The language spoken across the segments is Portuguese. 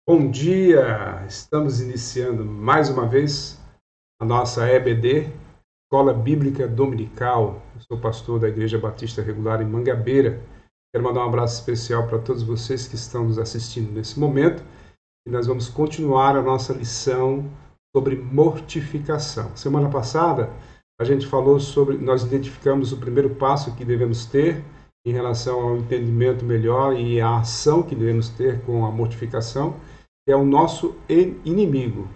Bom dia! Estamos iniciando mais uma vez a nossa EBD, Escola Bíblica Dominical. Eu sou pastor da Igreja Batista Regular em Mangabeira. Quero mandar um abraço especial para todos vocês que estão nos assistindo nesse momento. E nós vamos continuar a nossa lição sobre mortificação. Semana passada, a gente falou sobre, nós identificamos o primeiro passo que devemos ter em relação ao entendimento melhor e a ação que devemos ter com a mortificação, que é o nosso inimigo.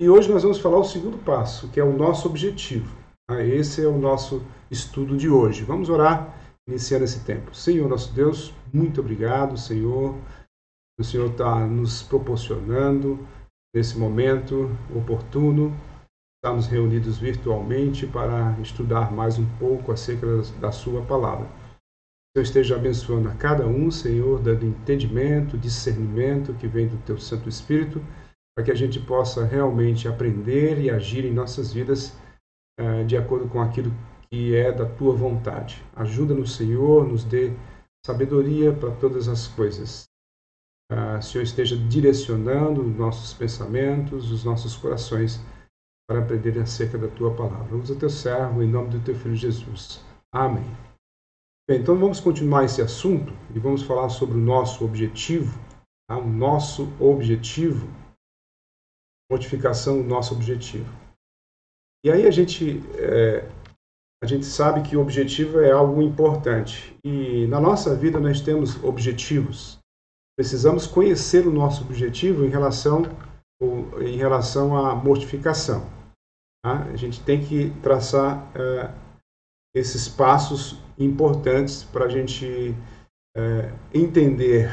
E hoje nós vamos falar o segundo passo, que é o nosso objetivo. Esse é o nosso estudo de hoje. Vamos orar, iniciando esse tempo. Senhor, nosso Deus, muito obrigado, Senhor. O Senhor está nos proporcionando, nesse momento oportuno, estarmos reunidos virtualmente para estudar mais um pouco acerca da sua palavra. Que Deus esteja abençoando a cada um, Senhor, dando entendimento, discernimento que vem do Teu Santo Espírito, para que a gente possa realmente aprender e agir em nossas vidas de acordo com aquilo que é da Tua vontade. Ajuda-nos, Senhor, nos dê sabedoria para todas as coisas. O Senhor esteja direcionando os nossos pensamentos, os nossos corações, para aprender acerca da Tua palavra. Usa Teu servo, em nome do Teu Filho Jesus. Amém. Bem, então vamos continuar esse assunto e vamos falar sobre o nosso objetivo, tá? O nosso objetivo, mortificação, o nosso objetivo. E aí a gente sabe que o objetivo é algo importante e na nossa vida nós temos objetivos. Precisamos conhecer o nosso objetivo em relação à mortificação. Tá? A gente tem que traçar esses passos importantes para a gente entender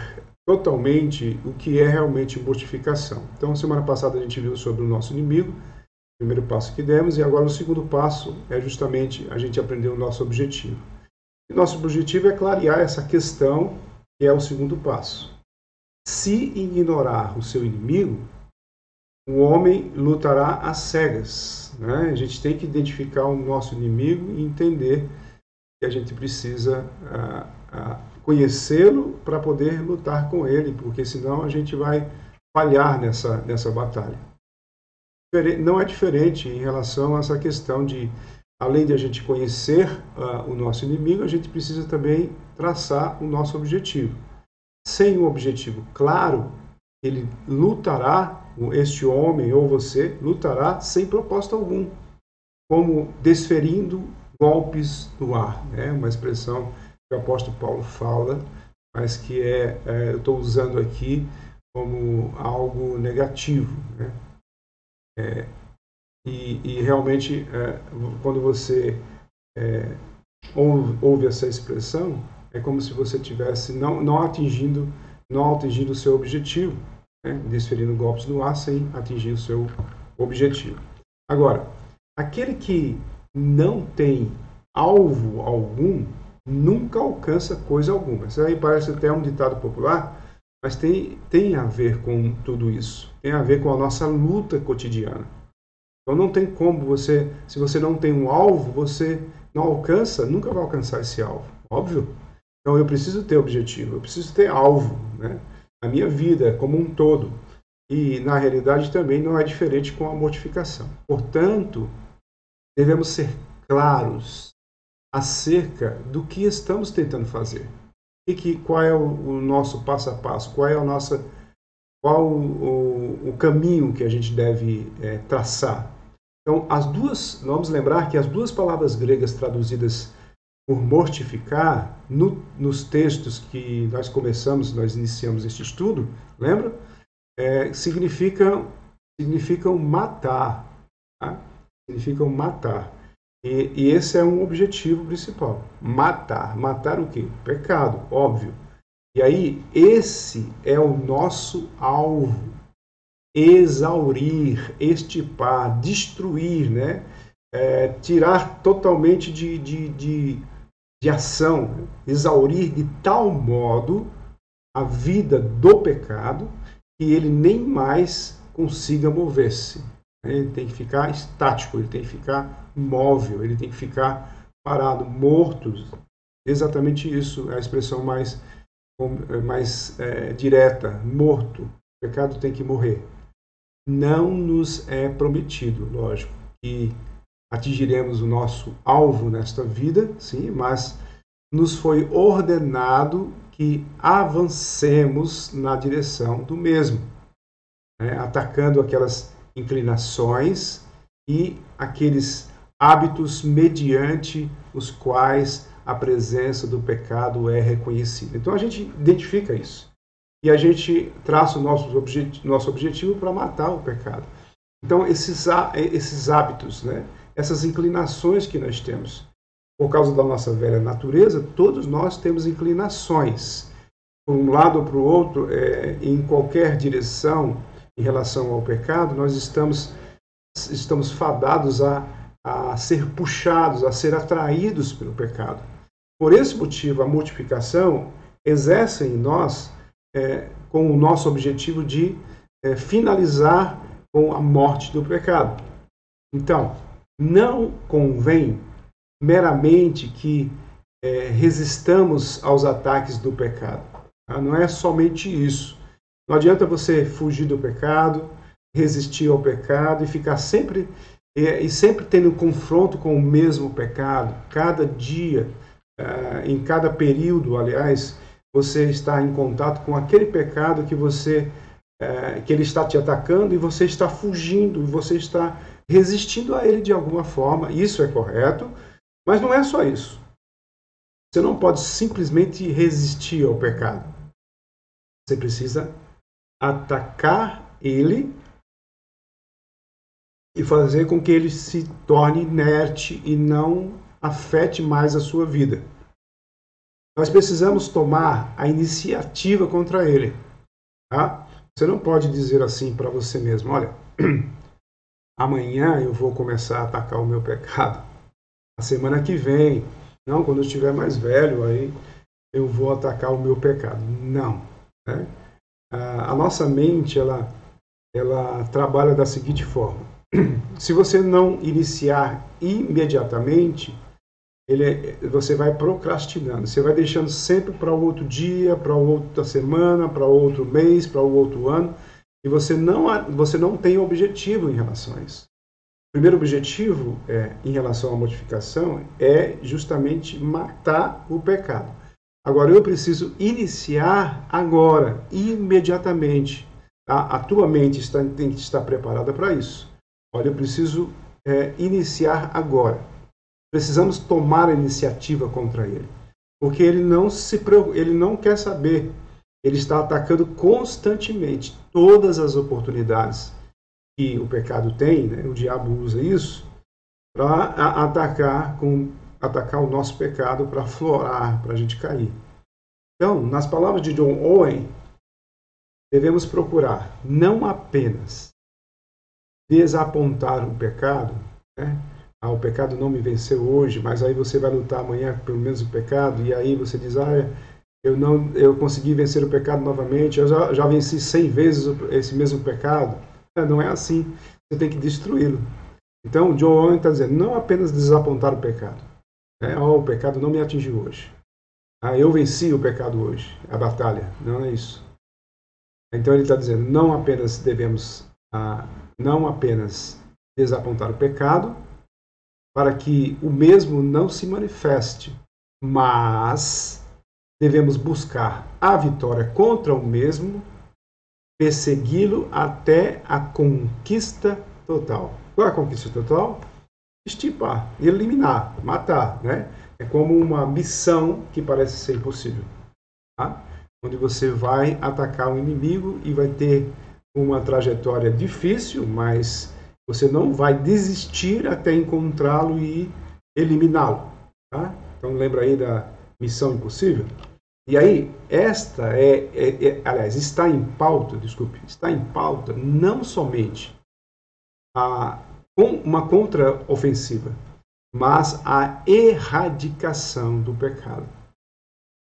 totalmente o que é realmente mortificação. Então, semana passada a gente viu sobre o nosso inimigo, o primeiro passo que demos, e agora o segundo passo é justamente a gente aprender o nosso objetivo. E nosso objetivo é clarear essa questão, que é o segundo passo. Se ignorar o seu inimigo, o homem lutará às cegas. Né? A gente tem que identificar o nosso inimigo e entender que a gente precisa conhecê-lo para poder lutar com ele, porque senão a gente vai falhar nessa batalha. Não é diferente em relação a essa questão de, além de a gente conhecer o nosso inimigo, a gente precisa também traçar o nosso objetivo. Sem um objetivo claro, ele lutará, este homem ou você, lutará sem propósito algum, como desferindo golpes no ar. É uma expressão que o apóstolo Paulo fala, mas que eu estou usando aqui como algo negativo. Né? E realmente, quando você ouve essa expressão, é como se você estivesse não atingindo o seu objetivo, né? Desferindo golpes no ar sem atingir o seu objetivo. Agora, aquele que não tem alvo algum, nunca alcança coisa alguma. Isso aí parece até um ditado popular, mas tem a ver com tudo isso. Tem a ver com a nossa luta cotidiana. Então não tem como se você não tem um alvo, você não alcança, nunca vai alcançar esse alvo. Óbvio. Então eu preciso ter objetivo, eu preciso ter alvo, né? A minha vida como um todo. E na realidade também não é diferente com a mortificação. Portanto, devemos ser claros acerca do que estamos tentando fazer. Qual é o nosso passo a passo? Qual o caminho que a gente deve traçar? Então, vamos lembrar que as duas palavras gregas traduzidas por mortificar, nos textos que nós iniciamos este estudo, lembra? Significam matar. Tá? Significam matar. E esse é um objetivo principal. Matar. Matar o quê? Pecado, óbvio. E aí, esse é o nosso alvo. Exaurir, extirpar, destruir, né? Tirar totalmente de ação, exaurir de tal modo a vida do pecado que ele nem mais consiga mover-se. Ele tem que ficar estático, ele tem que ficar imóvel, ele tem que ficar parado, morto. Exatamente isso é a expressão mais direta, morto. o pecado tem que morrer. Não nos é prometido, lógico, que atingiremos o nosso alvo nesta vida, sim, mas nos foi ordenado que avancemos na direção do mesmo, né? Atacando aquelas inclinações e aqueles hábitos mediante os quais a presença do pecado é reconhecida. Então a gente identifica isso e a gente traça o nosso objetivo para matar o pecado. Então esses hábitos, né? Essas inclinações que nós temos, por causa da nossa velha natureza, todos nós temos inclinações, por um lado ou para o outro, em qualquer direção em relação ao pecado, nós estamos fadados a ser puxados, a ser atraídos pelo pecado. Por esse motivo, a mortificação exerce em nós com o nosso objetivo de finalizar com a morte do pecado. Então, não convém meramente que resistamos aos ataques do pecado. Tá? Não é somente isso. Não adianta você fugir do pecado, resistir ao pecado e ficar sempre tendo confronto com o mesmo pecado. Cada dia, em cada período, aliás, você está em contato com aquele pecado que ele está te atacando e você está fugindo, e você está resistindo a ele de alguma forma. Isso é correto, mas não é só isso. Você não pode simplesmente resistir ao pecado. Você precisa atacar ele e fazer com que ele se torne inerte e não afete mais a sua vida. Nós precisamos tomar a iniciativa contra ele. Tá? Você não pode dizer assim para você mesmo: olha, amanhã eu vou começar a atacar o meu pecado. A semana que vem, não, quando eu estiver mais velho, aí eu vou atacar o meu pecado. Não. Né? A nossa mente, ela trabalha da seguinte forma: se você não iniciar imediatamente, você vai procrastinando, você vai deixando sempre para o outro dia, para outra semana, para outro mês, para o outro ano, e você não tem objetivo em relação a isso. O primeiro objetivo em relação à mortificação é justamente matar o pecado. Agora, eu preciso iniciar agora, imediatamente. Tá? A tua mente tem que estar preparada para isso. Olha, eu preciso iniciar agora. Precisamos tomar a iniciativa contra ele. Porque ele não quer saber. Ele está atacando constantemente todas as oportunidades que o pecado tem, né? O diabo usa isso para atacar o nosso pecado, para aflorar, para a gente cair. Então, nas palavras de John Owen, devemos procurar não apenas desapontar o pecado, né? O pecado não me venceu hoje, mas aí você vai lutar amanhã pelo mesmo pecado, e aí você diz: eu consegui vencer o pecado novamente, eu já venci 100 vezes esse mesmo pecado. Não é assim, você tem que destruí-lo. Então, John Owen está dizendo: não apenas desapontar o pecado. O pecado não me atingiu hoje. Eu venci o pecado hoje, a batalha. Não é isso. Então ele está dizendo: não apenas desapontar o pecado, para que o mesmo não se manifeste, mas devemos buscar a vitória contra o mesmo, persegui-lo até a conquista total. Qual é a conquista total? Extirpar, eliminar, matar, né? É como uma missão que parece ser impossível, tá? Onde você vai atacar um inimigo e vai ter uma trajetória difícil, mas você não vai desistir até encontrá-lo e eliminá-lo, tá? Então lembra aí da missão impossível? E aí, aliás, está em pauta não somente uma contraofensiva, mas a erradicação do pecado.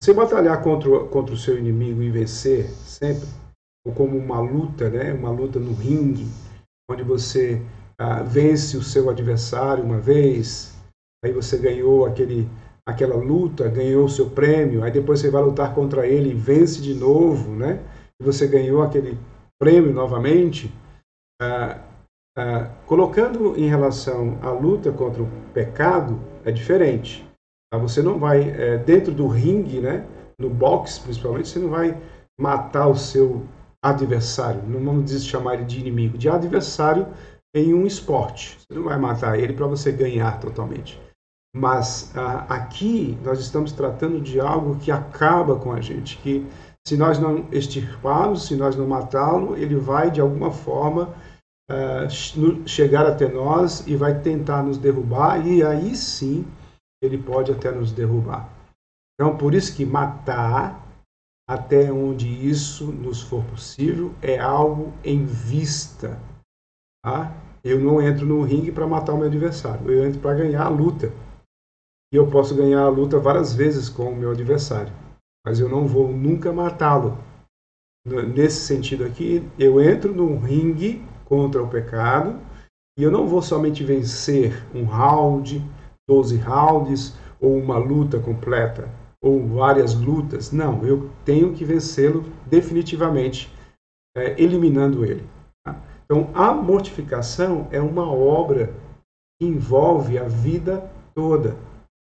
Você batalhar contra o seu inimigo e vencer sempre, ou como uma luta, né? Uma luta no ringue, onde você vence o seu adversário uma vez, aí você ganhou aquela luta, ganhou o seu prêmio, aí depois você vai lutar contra ele e vence de novo, né? E você ganhou prêmio novamente, colocando em relação à luta contra o pecado, é diferente. Você não vai, dentro do ringue, né, no boxe principalmente, você não vai matar o seu adversário. Não vamos chamar ele de inimigo, de adversário em um esporte. Você não vai matar ele para você ganhar totalmente. Mas aqui nós estamos tratando de algo que acaba com a gente, que se nós não extirparmos, se nós não matá-lo, ele vai de alguma forma chegar até nós e vai tentar nos derrubar, e aí sim ele pode até nos derrubar. Então, por isso que matar, até onde isso nos for possível, é algo em vista. Tá? Eu não entro no ringue para matar o meu adversário, eu entro para ganhar a luta. E eu posso ganhar a luta várias vezes com o meu adversário, mas eu não vou nunca matá-lo. Nesse sentido aqui, eu entro num ringue contra o pecado, e eu não vou somente vencer um round, 12 rounds, ou uma luta completa, ou várias lutas. Não, eu tenho que vencê-lo definitivamente, eliminando ele. Tá? Então, a mortificação é uma obra que envolve a vida toda.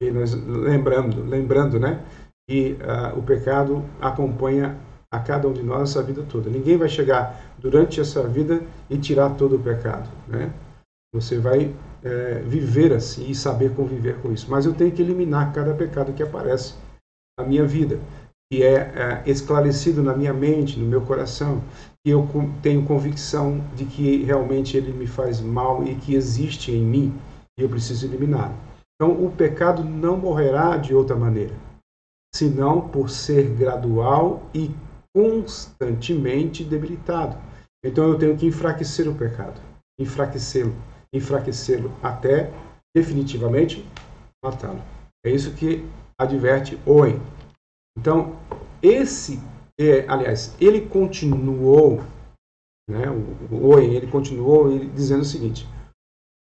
E nós lembrando, né, que o pecado acompanha a cada um de nós essa vida toda. Ninguém vai chegar durante essa vida e tirar todo o pecado, né? Você vai viver assim e saber conviver com isso. Mas eu tenho que eliminar cada pecado que aparece na minha vida, que é esclarecido na minha mente, no meu coração, que eu tenho convicção de que realmente ele me faz mal e que existe em mim e eu preciso eliminá-lo. Então, o pecado não morrerá de outra maneira, senão por ser gradual e constantemente debilitado. Então, eu tenho que enfraquecer o pecado, enfraquecê-lo até definitivamente matá-lo. É isso que adverte Owen. Então, ele continuou, né, o Owen, ele continuou dizendo o seguinte: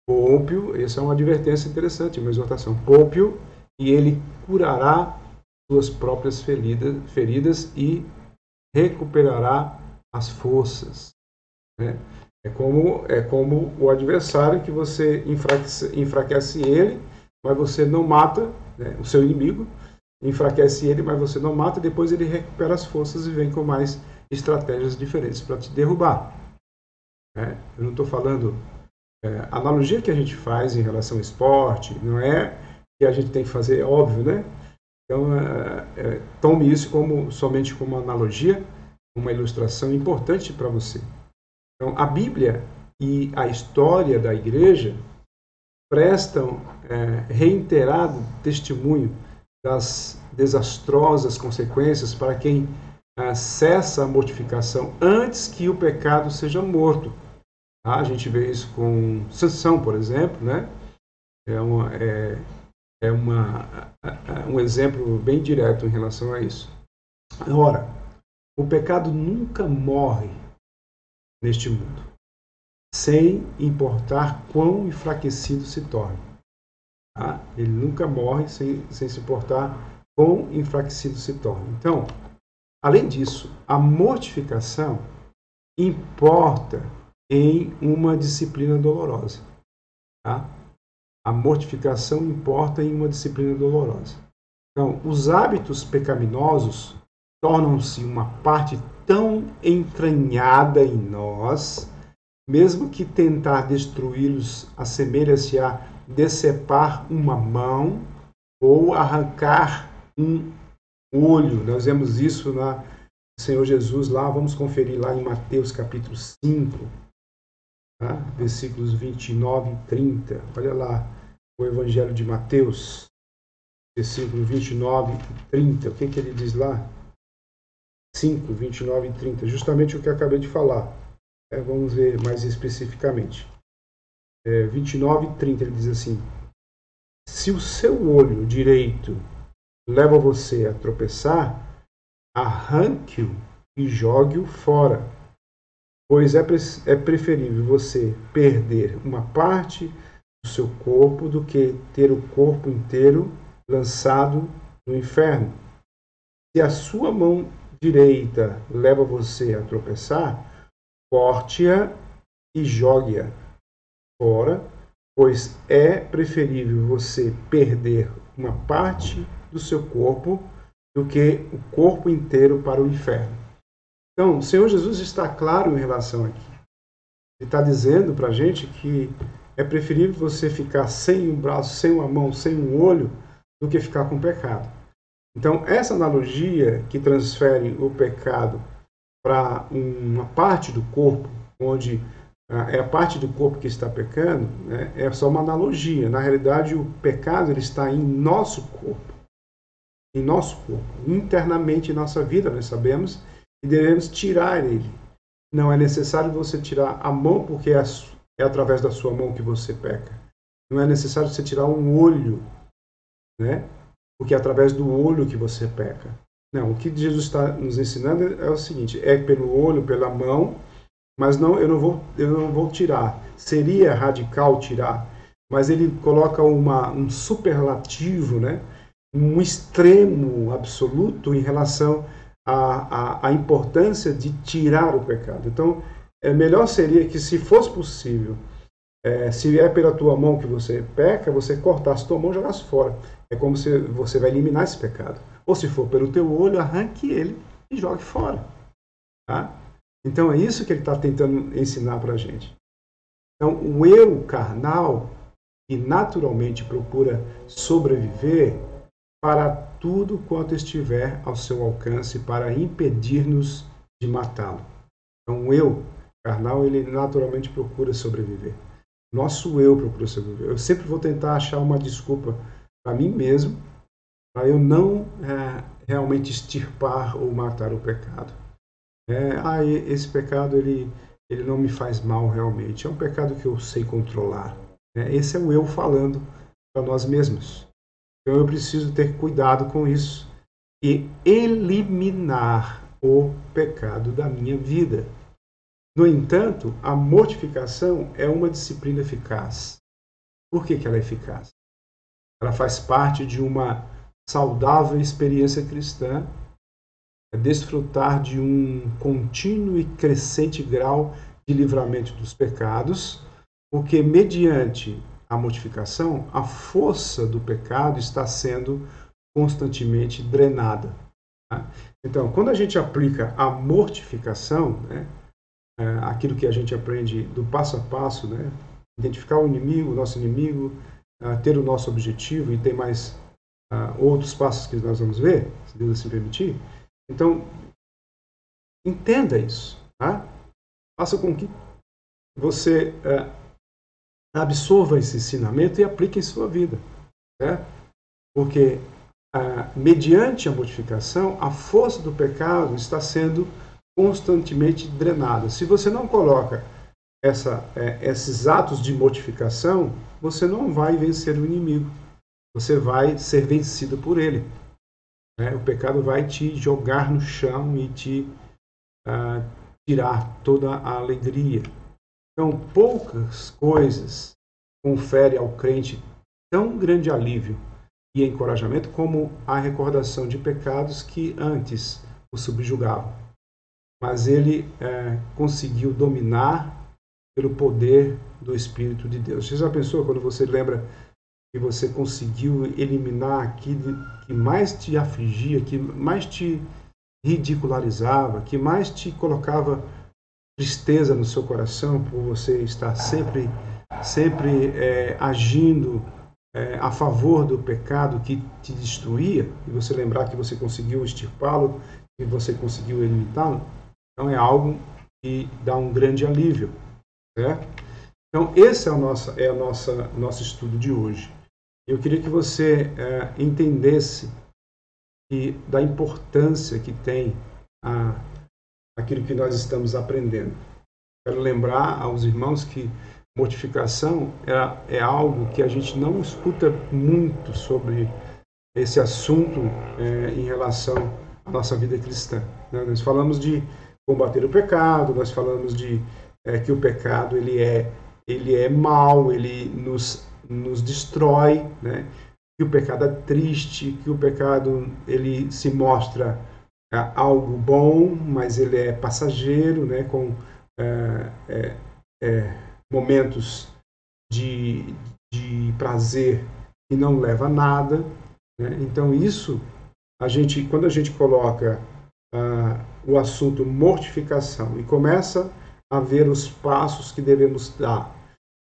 poupe-o, essa é uma advertência interessante, uma exortação, poupe-o e ele curará suas próprias feridas e recuperará as forças. Né? É como o adversário, que você enfraquece ele, mas você não mata, né, o seu inimigo, enfraquece ele, mas você não mata, depois ele recupera as forças e vem com mais estratégias diferentes para te derrubar. Eu não estou falando... a analogia que a gente faz em relação ao esporte não é que a gente tem que fazer, óbvio, né? Então, tome isso somente como uma analogia, uma ilustração importante para você. Então, a Bíblia e a história da igreja prestam reiterado testemunho das desastrosas consequências para quem cessa a mortificação antes que o pecado seja morto. A gente vê isso com Sansão, por exemplo, né? Um exemplo bem direto em relação a isso. Ora, o pecado nunca morre neste mundo, sem importar quão enfraquecido se torne. Tá? Ele nunca morre sem se importar quão enfraquecido se torne. Então, além disso, a mortificação importa em uma disciplina dolorosa. Tá? A mortificação importa em uma disciplina dolorosa. Então, os hábitos pecaminosos tornam-se uma parte tão entranhada em nós, mesmo que tentar destruí-los assemelha-se a decepar uma mão ou arrancar um olho. Nós vemos isso no Senhor Jesus lá, vamos conferir lá em Mateus capítulo 5, tá? Versículos 29 e 30. Olha lá o Evangelho de Mateus, versículo 29 e 30. O que ele diz lá? 5, 29 e 30. Justamente o que eu acabei de falar. Vamos ver mais especificamente. 29 e 30, ele diz assim: se o seu olho direito leva você a tropeçar, arranque-o e jogue-o fora, pois é preferível você perder uma parte do seu corpo do que ter o corpo inteiro lançado no inferno. Se a sua mão direita leva você a tropeçar, corte-a e jogue-a fora, pois é preferível você perder uma parte do seu corpo do que o corpo inteiro para o inferno. Então, o Senhor Jesus está claro em relação aqui. Ele está dizendo para a gente que é preferível você ficar sem um braço, sem uma mão, sem um olho, do que ficar com pecado. Então, essa analogia que transfere o pecado para uma parte do corpo, onde é a parte do corpo que está pecando, né, é só uma analogia. Na realidade, o pecado ele está em nosso corpo. Em nosso corpo. Internamente em nossa vida, nós sabemos, e devemos tirar ele. Não é necessário você tirar a mão, porque é através da sua mão que você peca. Não é necessário você tirar um olho, né? Porque é através do olho que você peca. Não, o que Jesus está nos ensinando é o seguinte, é pelo olho, pela mão, mas não, eu não vou tirar. Seria radical tirar, mas ele coloca um superlativo, né? Um extremo absoluto em relação à importância de tirar o pecado. Então, melhor seria que, se fosse possível, se é pela tua mão que você peca, você cortasse tua mão e jogasse fora. É como se você vai eliminar esse pecado. Ou se for pelo teu olho, arranque ele e jogue fora. Tá? Então é isso que ele está tentando ensinar para a gente. Então o eu carnal, que naturalmente procura sobreviver, para tudo quanto estiver ao seu alcance para impedir-nos de matá-lo. Então o eu carnal, ele naturalmente procura sobreviver. Nosso eu procura sobreviver. Eu sempre vou tentar achar uma desculpa para mim mesmo, para eu não realmente extirpar ou matar o pecado. Esse pecado ele não me faz mal realmente. É um pecado que eu sei controlar. Esse é o eu falando para nós mesmos. Então eu preciso ter cuidado com isso e eliminar o pecado da minha vida. No entanto, a mortificação é uma disciplina eficaz. Por que ela é eficaz? Ela faz parte de uma saudável experiência cristã, é desfrutar de um contínuo e crescente grau de livramento dos pecados, porque mediante a mortificação, a força do pecado está sendo constantemente drenada. Tá? Então, quando a gente aplica a mortificação, aquilo que a gente aprende do passo a passo, identificar o inimigo, o nosso inimigo, ter o nosso objetivo, e tem mais outros passos que nós vamos ver, se Deus assim permitir. Então, entenda isso. Tá? Faça com que você absorva esse ensinamento e aplique em sua vida. Certo? Porque, mediante a mortificação, a força do pecado está sendo constantemente drenada. Se você não coloca esses atos de mortificação, você não vai vencer o inimigo. Você vai ser vencido por ele. O pecado vai te jogar no chão e te tirar toda a alegria. Então, poucas coisas conferem ao crente tão grande alívio e encorajamento como a recordação de pecados que antes o subjugavam. Mas ele conseguiu dominar pelo poder do Espírito de Deus. Você já pensou quando você lembra que você conseguiu eliminar aquilo que mais te afligia, que mais te ridicularizava, que mais te colocava tristeza no seu coração por você estar sempre agindo a favor do pecado que te destruía, e você lembrar que você conseguiu extirpá-lo, que você conseguiu eliminá-lo? Então é algo que dá um grande alívio. Certo? Então esse é o nosso estudo de hoje. Eu queria que você entendesse da importância que tem aquilo que nós estamos aprendendo. Quero lembrar aos irmãos que mortificação é algo que a gente não escuta muito sobre esse assunto em relação à nossa vida cristã. Nós falamos de combater o pecado, nós falamos de que o pecado ele é mau, ele nos destrói, que o pecado é triste, que o pecado ele se mostra algo bom, mas ele é passageiro, com momentos de prazer que não leva a nada, né? Então isso, quando a gente coloca o assunto mortificação e começa a ver os passos que devemos dar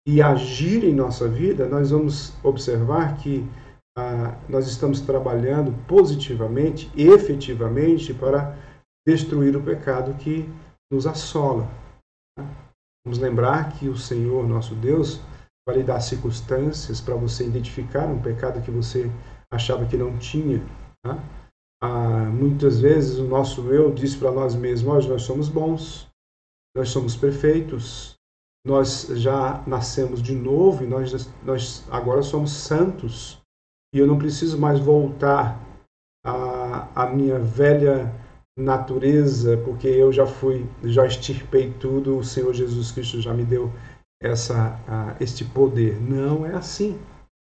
e agir em nossa vida, nós vamos observar que nós estamos trabalhando positivamente e efetivamente para destruir o pecado que nos assola. Vamos lembrar que o Senhor, nosso Deus, vai lhe dar circunstâncias para você identificar um pecado que você achava que não tinha. Tá? Muitas vezes o nosso eu diz para nós mesmos: nós somos bons, nós somos perfeitos, nós já nascemos de novo e nós agora somos santos e eu não preciso mais voltar à minha velha natureza, porque eu já extirpei tudo, o Senhor Jesus Cristo já me deu este poder. Não é assim.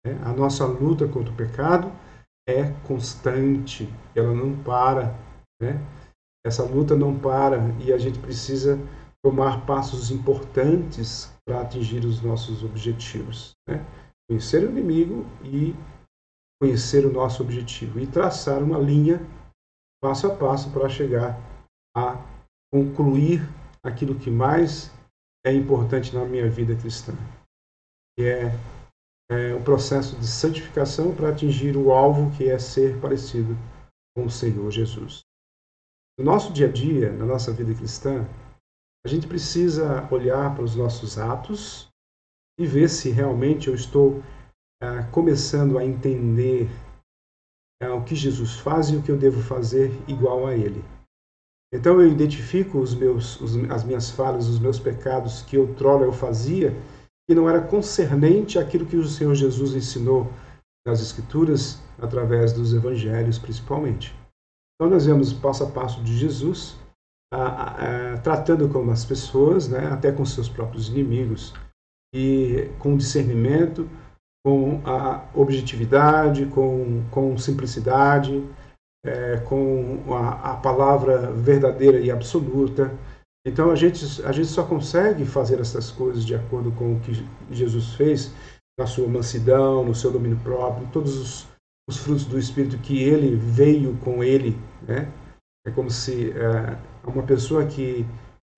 Né? A nossa luta contra o pecado é constante, ela não para. Né? Essa luta não para e a gente precisa tomar passos importantes para atingir os nossos objetivos. Né? Conhecer o inimigo e conhecer o nosso objetivo e traçar uma linha passo a passo para chegar a concluir aquilo que mais é importante na minha vida cristã, que é o processo de santificação para atingir o alvo, que é ser parecido com o Senhor Jesus. No nosso dia a dia, na nossa vida cristã, a gente precisa olhar para os nossos atos e ver se realmente eu estou começando a entender o que Jesus faz e o que eu devo fazer igual a Ele. Então eu identifico as minhas falhas, os meus pecados que outrora eu fazia, que não era concernente àquilo que o Senhor Jesus ensinou nas Escrituras, através dos Evangelhos principalmente. Então nós vemos passo a passo de Jesus, tratando com as pessoas, né, até com seus próprios inimigos, e com discernimento, com a objetividade, com simplicidade, com a palavra verdadeira e absoluta. Então a gente só consegue fazer essas coisas de acordo com o que Jesus fez na sua mansidão, no seu domínio próprio, todos os frutos do Espírito que ele veio com ele. Né? É como se uma pessoa que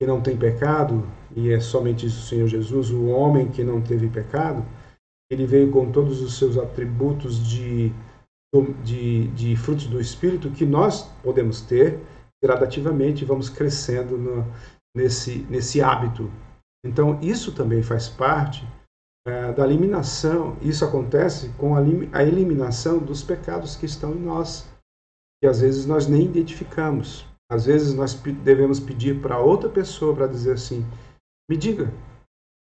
não tem pecado, e é somente isso o Senhor Jesus, o homem que não teve pecado, ele veio com todos os seus atributos de frutos do Espírito que nós podemos ter gradativamente e vamos crescendo nesse hábito. Então, isso também faz parte da eliminação. Isso acontece com a eliminação dos pecados que estão em nós, que às vezes nós nem identificamos. Às vezes nós devemos pedir para outra pessoa para dizer assim: me diga,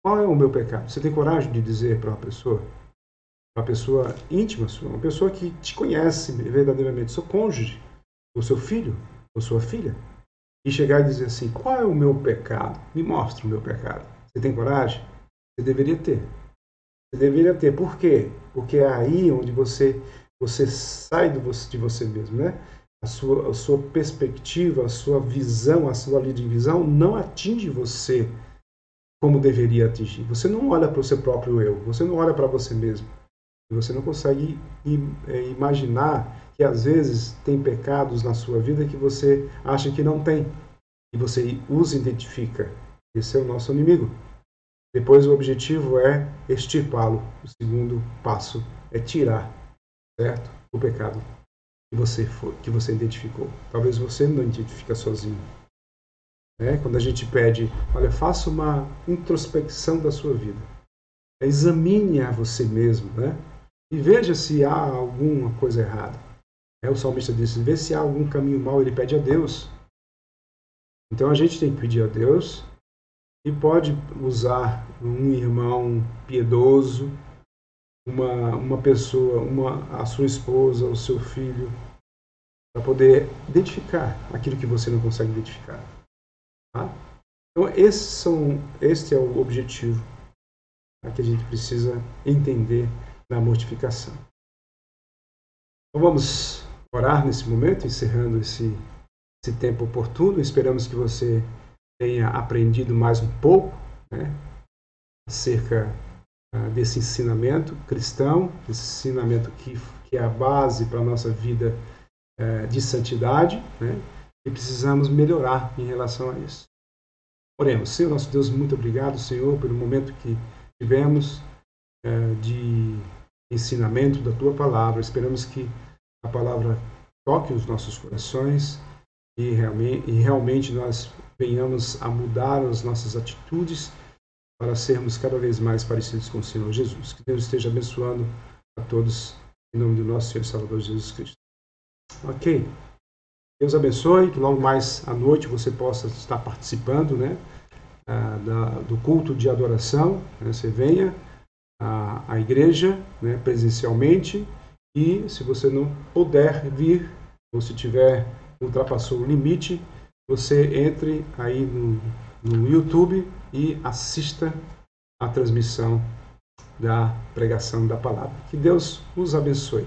qual é o meu pecado? Você tem coragem de dizer para uma pessoa íntima sua, uma pessoa que te conhece verdadeiramente, seu cônjuge, ou seu filho, ou sua filha, e chegar e dizer assim: qual é o meu pecado? Me mostra o meu pecado. Você tem coragem? Você deveria ter. Você deveria ter. Por quê? Porque é aí onde você sai de você mesmo, né? A sua perspectiva, a sua visão, a sua linha de visão não atinge você como deveria atingir. Você não olha para o seu próprio eu, você não olha para você mesmo. E você não consegue imaginar que às vezes tem pecados na sua vida que você acha que não tem. E você os identifica. Esse é o nosso inimigo. Depois o objetivo é extirpá-lo. O segundo passo é tirar, certo? O pecado que você identificou. Talvez você não identifique sozinho. Quando a gente pede, olha, faça uma introspecção da sua vida. Examine a você mesmo, né? E veja se há alguma coisa errada. O salmista disse: vê se há algum caminho mau, ele pede a Deus. Então a gente tem que pedir a Deus e pode usar um irmão piedoso, uma pessoa, a sua esposa, o seu filho, para poder identificar aquilo que você não consegue identificar. Tá? Então este é o objetivo que a gente precisa entender na mortificação. Então vamos orar nesse momento, encerrando esse tempo oportuno. Esperamos que você tenha aprendido mais um pouco, né, acerca desse ensinamento cristão, esse ensinamento que é a base para a nossa vida de santidade, né, e precisamos melhorar em relação a isso. Oremos. Senhor nosso Deus, muito obrigado, Senhor, pelo momento que tivemos de ensinamento da Tua Palavra. Esperamos que a Palavra toque os nossos corações e realmente nós venhamos a mudar as nossas atitudes para sermos cada vez mais parecidos com o Senhor Jesus. Que Deus esteja abençoando a todos em nome do nosso Senhor e Salvador Jesus Cristo. Ok. Deus abençoe, que logo mais à noite você possa estar participando, né, do culto de adoração. Né, você venha à igreja, né, presencialmente, e se você não puder vir, ou se ultrapassou o limite, você entre aí no YouTube e assista a transmissão da pregação da palavra. Que Deus os abençoe.